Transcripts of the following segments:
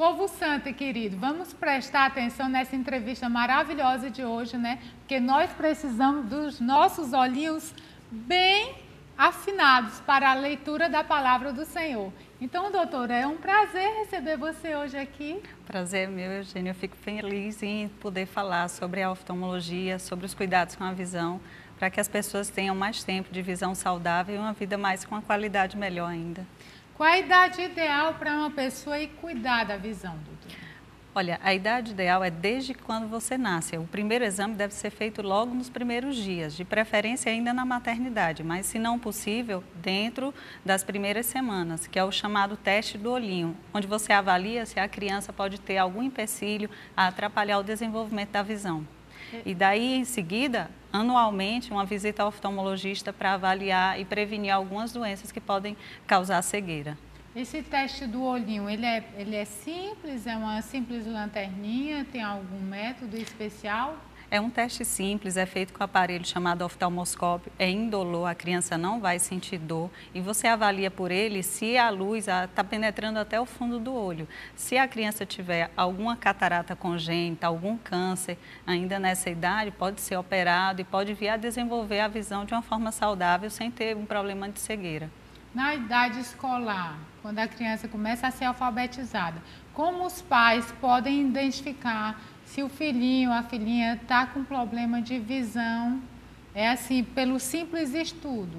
Povo santo e querido, vamos prestar atenção nessa entrevista maravilhosa de hoje, né? Porque nós precisamos dos nossos olhinhos bem afinados para a leitura da palavra do Senhor. Então, doutora, é um prazer receber você hoje aqui. Prazer é meu, Eugênia. Eu fico feliz em poder falar sobre a oftalmologia, sobre os cuidados com a visão, para que as pessoas tenham mais tempo de visão saudável e uma vida mais com uma qualidade melhor ainda. Qual a idade ideal para uma pessoa ir cuidar da visão, doutora? Olha, a idade ideal é desde quando você nasce. O primeiro exame deve ser feito logo nos primeiros dias, de preferência ainda na maternidade, mas se não possível, dentro das primeiras semanas, que é o chamado teste do olhinho, onde você avalia se a criança pode ter algum empecilho a atrapalhar o desenvolvimento da visão. E daí, em seguida, anualmente, uma visita ao oftalmologista para avaliar e prevenir algumas doenças que podem causar cegueira. Esse teste do olhinho, ele é simples? É uma simples lanterninha? Tem algum método especial? É um teste simples, é feito com um aparelho chamado oftalmoscópio, é indolor, a criança não vai sentir dor e você avalia por ele se a luz está penetrando até o fundo do olho. Se a criança tiver alguma catarata congênita, algum câncer, ainda nessa idade, pode ser operado e pode vir a desenvolver a visão de uma forma saudável sem ter um problema de cegueira. Na idade escolar, quando a criança começa a ser alfabetizada, como os pais podem identificar se o filhinho ou a filhinha está com problema de visão? É assim, pelo simples estudo.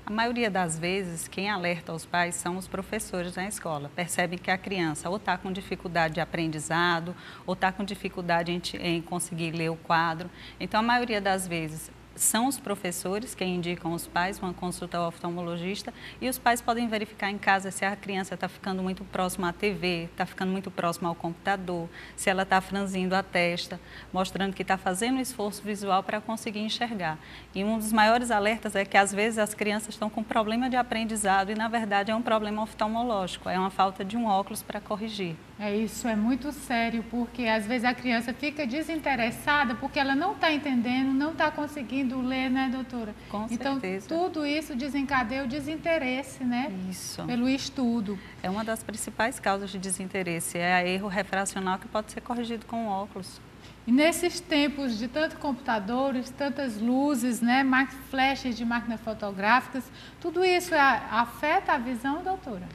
A maioria das vezes, quem alerta os pais são os professores na escola. Percebem que a criança ou está com dificuldade de aprendizado, ou está com dificuldade em conseguir ler o quadro. Então, a maioria das vezes, são os professores que indicam os pais uma consulta ao oftalmologista e os pais podem verificar em casa se a criança está ficando muito próxima à TV, está ficando muito próxima ao computador, se ela está franzindo a testa, mostrando que está fazendo um esforço visual para conseguir enxergar. E um dos maiores alertas é que às vezes as crianças estão com problema de aprendizado e na verdade é um problema oftalmológico, é uma falta de um óculos para corrigir. Isso é muito sério, porque às vezes a criança fica desinteressada porque ela não está entendendo, não está conseguindo ler, né, doutora? Com então, certeza. tudo isso desencadeia o desinteresse, né? Isso. Pelo estudo. É uma das principais causas de desinteresse, é o erro refracional que pode ser corrigido com óculos. E nesses tempos de tantos computadores, tantas luzes, né, flashes de máquinas fotográficas, tudo isso afeta a visão, doutora?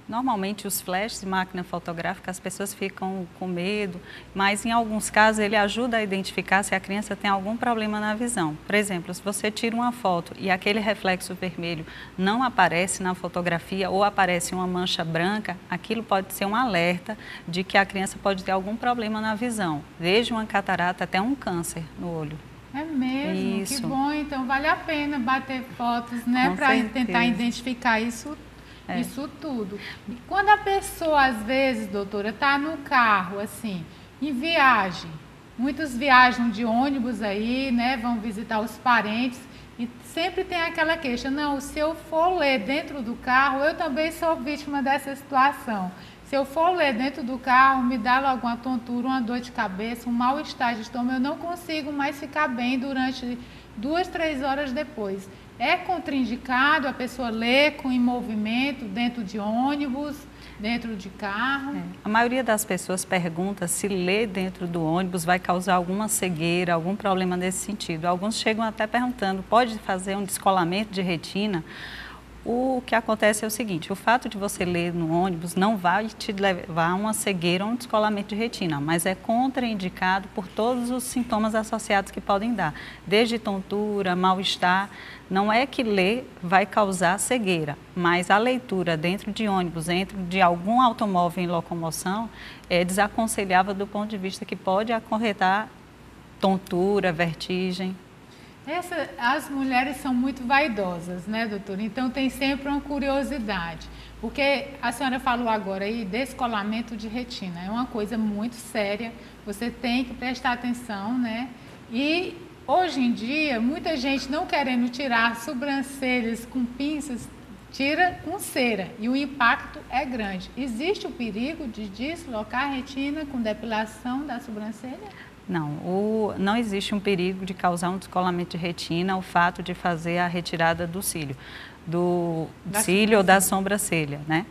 Normalmente os flashes de máquina fotográfica as pessoas ficam com medo, mas em alguns casos ele ajuda a identificar se a criança tem algum problema na visão. Por exemplo, se você tira uma foto e aquele reflexo vermelho não aparece na fotografia ou aparece uma mancha branca, aquilo pode ser um alerta de que a criança pode ter algum problema na visão, desde uma catarata até um câncer no olho. É mesmo? Isso. Que bom, então vale a pena bater fotos, né, para tentar identificar isso tudo. E quando a pessoa, às vezes, doutora, está no carro, assim, em viagem, muitos viajam de ônibus aí, né, vão visitar os parentes e sempre tem aquela queixa, não, se eu for ler dentro do carro, eu também sou vítima dessa situação. Se eu for ler dentro do carro, me dá logo uma tontura, uma dor de cabeça, um mal-estar de estômago, eu não consigo mais ficar bem durante 2, 3 horas depois. É contraindicado a pessoa ler em movimento, dentro de ônibus, dentro de carro? A maioria das pessoas pergunta se ler dentro do ônibus vai causar alguma cegueira, algum problema nesse sentido. Alguns chegam até perguntando, pode fazer um descolamento de retina? O que acontece é o seguinte, o fato de você ler no ônibus não vai te levar a uma cegueira ou um descolamento de retina, mas é contraindicado por todos os sintomas associados que podem dar, desde tontura, mal-estar. Não é que ler vai causar cegueira, mas a leitura dentro de ônibus, dentro de algum automóvel em locomoção, é desaconselhável do ponto de vista que pode acarretar tontura, vertigem. As mulheres são muito vaidosas, né, doutora? Então tem sempre uma curiosidade, porque a senhora falou agora aí, descolamento de retina, é uma coisa muito séria, você tem que prestar atenção, né? E hoje em dia, muita gente não querendo tirar sobrancelhas com pinças, tira com cera e o impacto é grande. Existe o perigo de deslocar a retina com depilação da sobrancelha? Não, não existe um perigo de causar um descolamento de retina o fato de fazer a retirada do cílio. Do cílio ou da sobrancelha, né?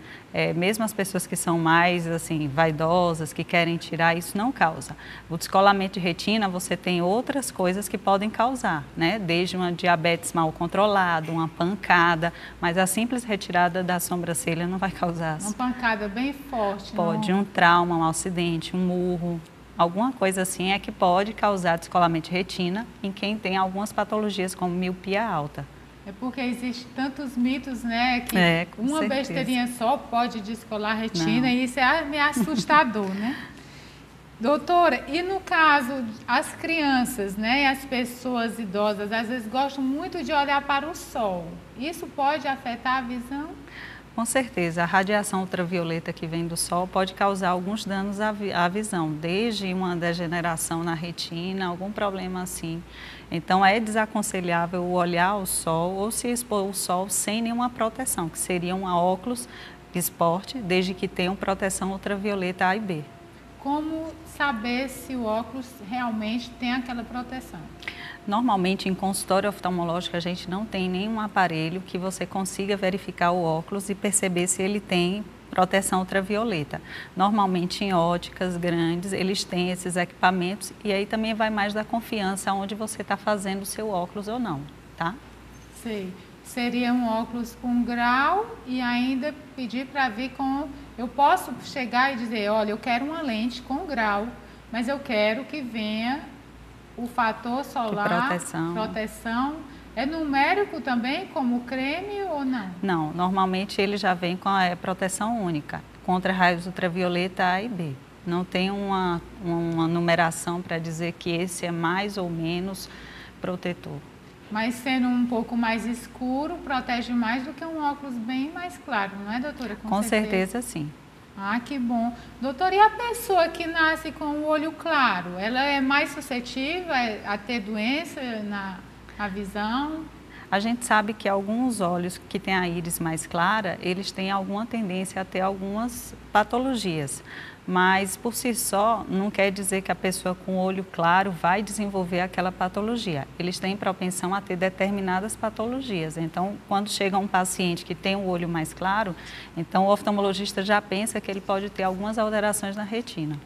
Mesmo as pessoas que são mais assim vaidosas, que querem tirar, isso não causa. O descolamento de retina, você tem outras coisas que podem causar, né? Desde uma diabetes mal controlada, uma pancada, mas a simples retirada da sobrancelha não vai causar. Uma pancada bem forte. Pode, um trauma, um acidente, um murro, alguma coisa assim é que pode causar descolamento de retina em quem tem algumas patologias como miopia alta. É porque existem tantos mitos, né, que uma certeza. besteirinha só pode descolar a retina, e isso é meio assustador, né? Doutora, e no caso, as crianças, né, e as pessoas idosas, às vezes gostam muito de olhar para o sol. Isso pode afetar a visão? Com certeza, a radiação ultravioleta que vem do sol pode causar alguns danos à visão, desde uma degeneração na retina, algum problema assim. Então é desaconselhável olhar o sol ou se expor ao sol sem nenhuma proteção, que seria um óculos de esporte, desde que tenham proteção ultravioleta A e B. Como saber se o óculos realmente tem aquela proteção? Normalmente, em consultório oftalmológico, a gente não tem nenhum aparelho que você consiga verificar o óculos e perceber se ele tem proteção ultravioleta. Normalmente, em óticas grandes, eles têm esses equipamentos e aí também vai mais da confiança onde você está fazendo o seu óculos ou não, tá? Sei. Seria um óculos com grau e ainda pedir para vir com... Eu posso chegar e dizer, olha, eu quero uma lente com grau, mas eu quero que venha o fator solar, proteção. É numérico também, como creme ou não? Não, normalmente ele já vem com a proteção única, contra raios ultravioleta A e B. Não tem uma numeração para dizer que esse é mais ou menos protetor. Mas sendo um pouco mais escuro, protege mais do que um óculos bem mais claro, não é, doutora? Com certeza, sim. Ah, que bom. Doutora, e a pessoa que nasce com o olho claro, ela é mais suscetível a ter doença na visão? A gente sabe que alguns olhos que têm a íris mais clara, eles têm alguma tendência a ter algumas patologias. Mas, por si só, não quer dizer que a pessoa com olho claro vai desenvolver aquela patologia. Eles têm propensão a ter determinadas patologias. Então, quando chega um paciente que tem o olho mais claro, então o oftalmologista já pensa que ele pode ter algumas alterações na retina.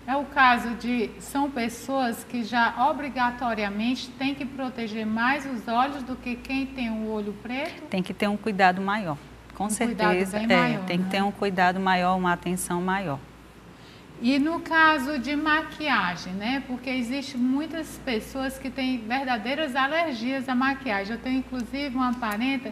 É o caso de, são pessoas que já obrigatoriamente têm que proteger mais os olhos do que quem tem o olho preto? Tem que ter um cuidado maior, com certeza. Maior, tem que ter um cuidado maior, uma atenção maior. E no caso de maquiagem, né? Porque existem muitas pessoas que têm verdadeiras alergias à maquiagem. Eu tenho inclusive uma parenta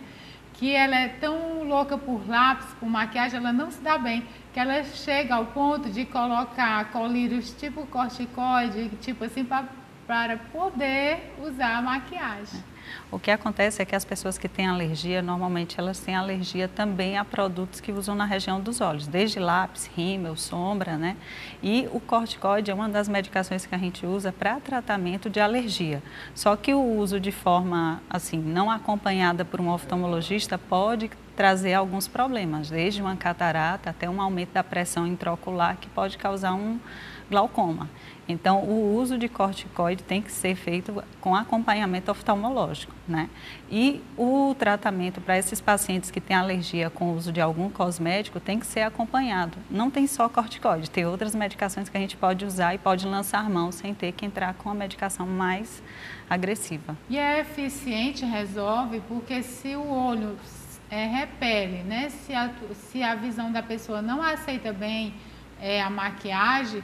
que ela é tão louca por lápis, por maquiagem, ela não se dá bem, que ela chega ao ponto de colocar colírios tipo corticoide, tipo assim, para poder usar a maquiagem. O que acontece é que as pessoas que têm alergia, normalmente elas têm alergia também a produtos que usam na região dos olhos, desde lápis, rímel, sombra, né? E o corticoide é uma das medicações que a gente usa para tratamento de alergia. Só que o uso de forma, assim, não acompanhada por um oftalmologista pode trazer alguns problemas, desde uma catarata até um aumento da pressão intraocular que pode causar um glaucoma. Então, o uso de corticoide tem que ser feito com acompanhamento oftalmológico, né? E o tratamento para esses pacientes que têm alergia com o uso de algum cosmético tem que ser acompanhado. Não tem só corticoide, tem outras medicações que a gente pode usar e pode lançar mão sem ter que entrar com a medicação mais agressiva. E é eficiente, resolve, porque se o olho repele, né? Se a visão da pessoa não aceita bem a maquiagem,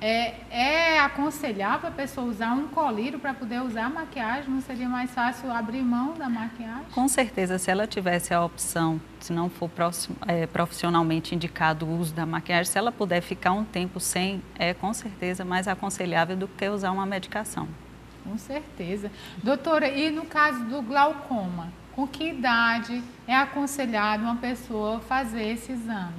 é aconselhável a pessoa usar um colírio para poder usar a maquiagem? Não seria mais fácil abrir mão da maquiagem? Com certeza, se ela tivesse a opção, se não for profissionalmente indicado o uso da maquiagem, se ela puder ficar um tempo sem, é com certeza mais aconselhável do que usar uma medicação. Com certeza. Doutora, e no caso do glaucoma, com que idade é aconselhado uma pessoa fazer esse exame?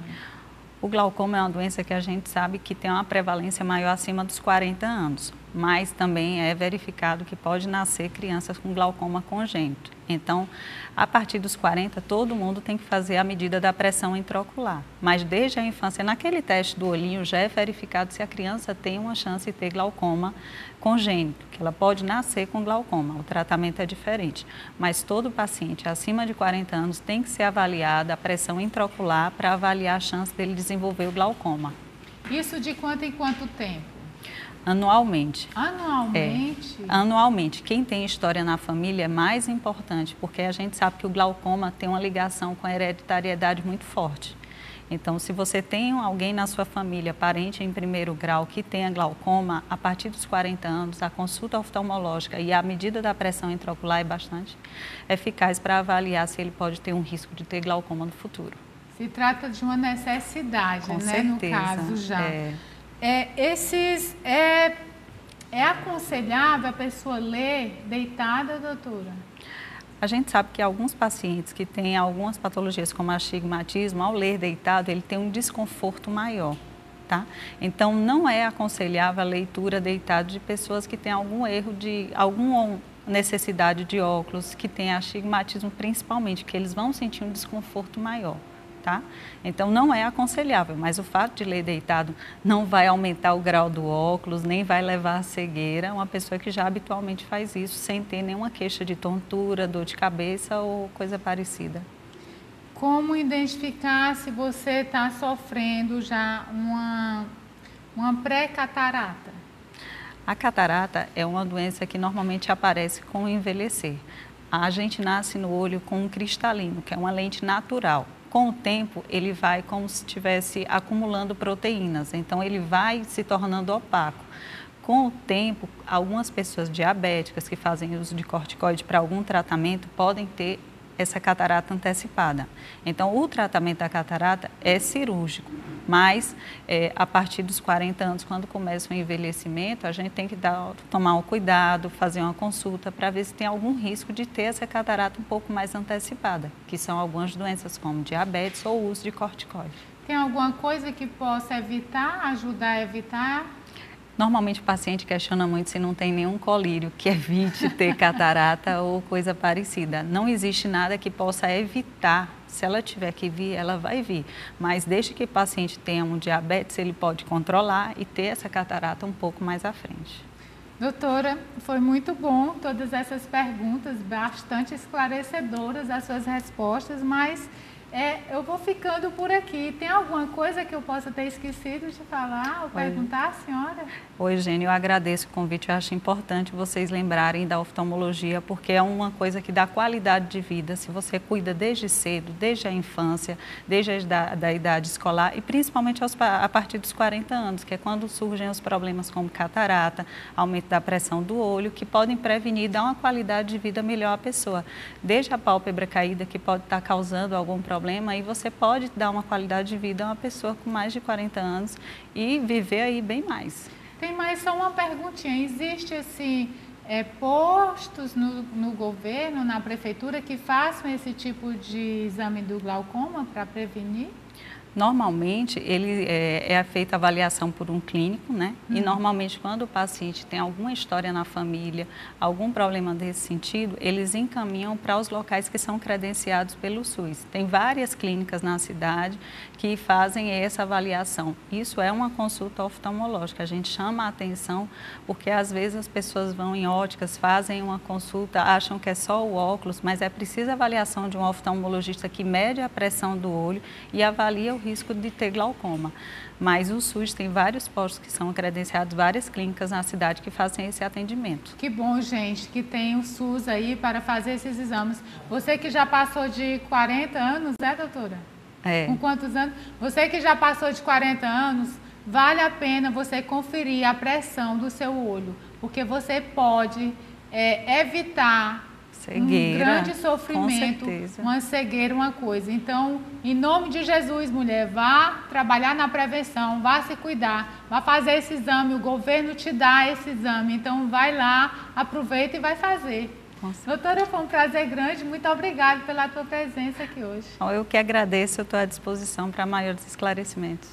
O glaucoma é uma doença que a gente sabe que tem uma prevalência maior acima dos 40 anos. mas também é verificado que pode nascer crianças com glaucoma congênito. Então, a partir dos 40, todo mundo tem que fazer a medida da pressão intraocular. Mas desde a infância, naquele teste do olhinho, já é verificado se a criança tem uma chance de ter glaucoma congênito, que ela pode nascer com glaucoma. O tratamento é diferente. Mas todo paciente acima de 40 anos tem que ser avaliado a pressão intraocular para avaliar a chance dele desenvolver o glaucoma. Isso de quanto em quanto tempo? Anualmente. Anualmente? Anualmente. Quem tem história na família é mais importante, porque a gente sabe que o glaucoma tem uma ligação com a hereditariedade muito forte. Então, se você tem alguém na sua família, parente em primeiro grau, que tenha glaucoma, a partir dos 40 anos, a consulta oftalmológica e a medida da pressão intraocular é bastante eficaz para avaliar se ele pode ter um risco de ter glaucoma no futuro. Se trata de uma necessidade, com né? certeza, No caso já. É aconselhável a pessoa ler deitada, doutora? A gente sabe que alguns pacientes que têm algumas patologias como astigmatismo, ao ler deitado, ele tem um desconforto maior, tá? Então, não é aconselhável a leitura deitado de pessoas que têm algum erro alguma necessidade de óculos, que têm astigmatismo principalmente, que eles vão sentir um desconforto maior. Tá? Então, não é aconselhável, mas o fato de ler deitado não vai aumentar o grau do óculos, nem vai levar à cegueira uma pessoa que já habitualmente faz isso sem ter nenhuma queixa de tontura, dor de cabeça ou coisa parecida. Como identificar se você está sofrendo já uma pré-catarata? A catarata é uma doença que normalmente aparece com o envelhecer. A gente nasce no olho com um cristalino, que é uma lente natural. Com o tempo, ele vai como se estivesse acumulando proteínas, então ele vai se tornando opaco. Com o tempo, algumas pessoas diabéticas que fazem uso de corticoide para algum tratamento podem ter essa catarata antecipada. Então, o tratamento da catarata é cirúrgico, mas a partir dos 40 anos, quando começa o envelhecimento, a gente tem que tomar um cuidado, fazer uma consulta para ver se tem algum risco de ter essa catarata um pouco mais antecipada, que são algumas doenças como diabetes ou uso de corticoide. Tem alguma coisa que possa evitar, ajudar a evitar? Normalmente o paciente questiona muito se não tem nenhum colírio que evite ter catarata ou coisa parecida. Não existe nada que possa evitar. Se ela tiver que vir, ela vai vir. Mas desde que o paciente tenha um diabetes, ele pode controlar e ter essa catarata um pouco mais à frente. Doutora, foi muito bom todas essas perguntas, bastante esclarecedoras as suas respostas, mas eu vou ficando por aqui. Tem alguma coisa que eu possa ter esquecido de falar ou perguntar, senhora? Oi, Eugênia, eu agradeço o convite. Eu acho importante vocês lembrarem da oftalmologia, porque é uma coisa que dá qualidade de vida. Se você cuida desde cedo, desde a infância, desde a idade escolar e principalmente a partir dos 40 anos, que é quando surgem os problemas como catarata, aumento da pressão do olho, que podem prevenir e dar uma qualidade de vida melhor à pessoa. Desde a pálpebra caída, que pode estar causando algum problema, e você pode dar uma qualidade de vida a uma pessoa com mais de 40 anos e viver aí bem mais. Tem mais só uma perguntinha. Existe assim, postos no governo, na prefeitura, que façam esse tipo de exame do glaucoma para prevenir? Normalmente, ele é feita a avaliação por um clínico, né? E normalmente, quando o paciente tem alguma história na família, algum problema desse sentido, eles encaminham para os locais que são credenciados pelo SUS. Tem várias clínicas na cidade que fazem essa avaliação. Isso é uma consulta oftalmológica. A gente chama a atenção porque, às vezes, as pessoas vão em óticas, fazem uma consulta, acham que é só o óculos, mas é preciso a avaliação de um oftalmologista que mede a pressão do olho e avalia o risco de ter glaucoma. Mas o SUS tem vários postos que são credenciados, várias clínicas na cidade que fazem esse atendimento. Que bom, gente, que tem o SUS aí para fazer esses exames. Você que já passou de 40 anos, doutora? Com quantos anos? Você que já passou de 40 anos, vale a pena você conferir a pressão do seu olho, porque você pode evitar cegueira, um grande sofrimento, uma cegueira, uma coisa. Então, em nome de Jesus, mulher, vá trabalhar na prevenção, vá se cuidar, vá fazer esse exame, o governo te dá esse exame, então vai lá, aproveita e vai fazer. Doutora, foi um prazer grande, muito obrigada pela tua presença aqui hoje. Eu que agradeço, eu estou à disposição para maiores esclarecimentos.